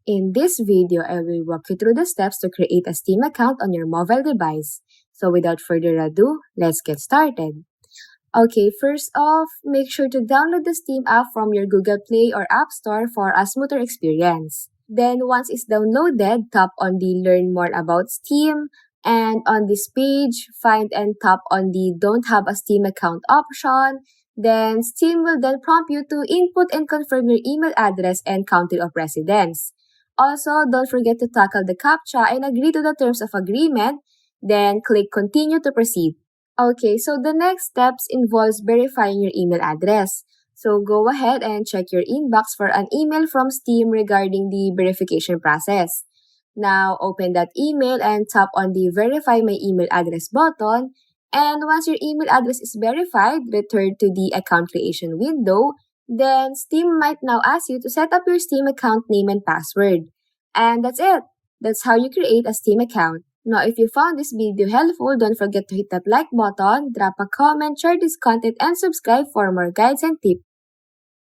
In this video, I will walk you through the steps to create a Steam account on your mobile device. So without further ado, let's get started. Okay, first off, make sure to download the Steam app from your Google Play or App Store for a smoother experience. Then once it's downloaded, tap on the Learn More About Steam, and on this page, find and tap on the Don't Have a Steam Account option. Then Steam will then prompt you to input and confirm your email address and country of residence. Also, don't forget to tackle the CAPTCHA and agree to the terms of agreement, then click Continue to proceed. Okay, so the next steps involves verifying your email address. So go ahead and check your inbox for an email from Steam regarding the verification process. Now, open that email and tap on the Verify My Email Address button. And once your email address is verified, return to the account creation window. Then Steam might now ask you to set up your Steam account name and password. And that's it. That's how you create a Steam account. Now, if you found this video helpful, don't forget to hit that like button, drop a comment, share this content, and subscribe for more guides and tips.